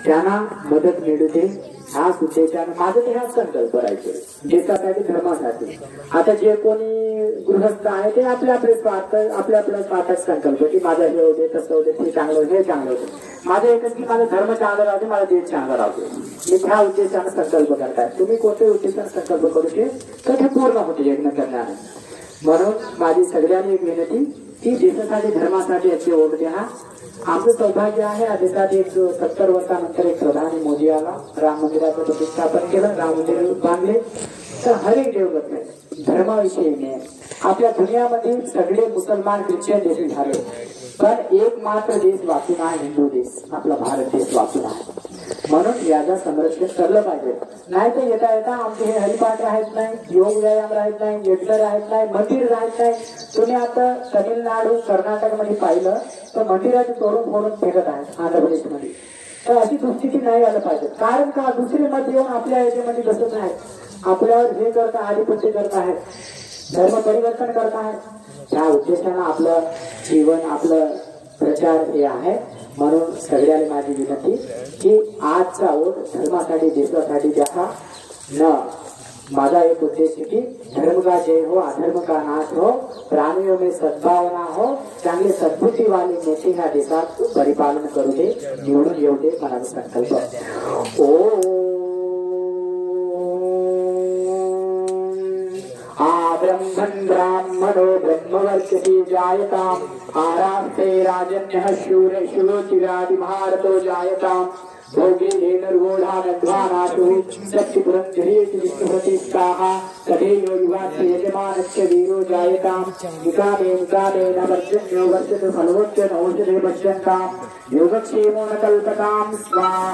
त्यांना मदत मिळते ह्या उद्देशाने माझं ते ह्याच संकल्प करायचे देशासाठी धर्मासाठी। आता जे कोणी गृहस्थ आहे ते आपल्या स्वार्थाचा संकल्प की माझा हे होते तसं होते ते चांगलं हे चांगलं होते, माझं एकच की माझा धर्म चांगला राहते माझा देश चांगला राहतो। मी ह्या उद्देशाने संकल्प करताय, तुम्ही कोणत्या उद्देशाने संकल्प करू तर ते पूर्ण होते यज्ञ करण्याने। म्हणून माझी सगळ्यांनी एक विनंती की देशासाठी धर्मासाठी याची ओढ द्या। आमचं सौभाग्य आहे देशात एक 70 वर्षानंतर एक प्रधानी मोदी आला, राम मंदिराचं प्रतिष्ठापन केलं, राम मंदिर बांधले, तर हर एक डेव्हलपमेंट धर्माविषयी नाही। आपल्या दुनियामध्ये सगळे मुसलमान ख्रिश्चन देश झाले, पण एक मात्र देश वाचून आहे हिंदू देश, आपला भारत देश वाचून आहे। म्हणून याचं संरक्षण करलं पाहिजे। नाही तर येता येता आमचे हे हरिपाठ राहत नाही, योग व्यायाम राहत नाही, यज्ञ राहत नाही, मंदिर राहत नाही। तुम्ही आता तमिळनाडू कर्नाटक मध्ये पाहिलं तर मंदिराचे तोडून फोडून फेकत आहेत आंध्र प्रदेशमध्ये। तर अशी दुस्थिती नाही आलं पाहिजे, कारण का दुसरे मत येऊन आपल्या याच्यामध्ये बसत नाही, आपल्यावर हे करता आधिपत्य करत आहेत, धर्म परिवर्तन करत आहेत। त्या उद्देशानं आपलं जीवन आपलं प्रचार हे आहे। म्हणून सगळ्याला माझी विनंती की आजचा ओढ धर्मासाठी देशासाठी द्या न। माझा एक उद्देश की धर्म का जय हो, अधर्म का नाश हो, प्राणियों में सद्भावना हो, चांगले सद्बुद्धी वाले नेते ह्या देशात परिपालन करू दे, निवडून येऊ दे, मला संकल्प। ओ ब्रह्मन् ब्राह्मणो ब्रह्मवर्चसी जायताम्, आरास्ते राजन्यः शूरे शुलोचिरादि भारतो जायताम्, भोगे नर्वोढानध्वानाशु सत्यपुरञ्जरीति विष्णुप्रतिष्ठाः, तथैव युवास्य यजमानस्य वीरो जायताम्, विकामे न वर्जन्यो वर्षतु फलोच्च नौषधे पश्यन्ताम्, योगक्षेमो न कल्पताम् स्वाहा।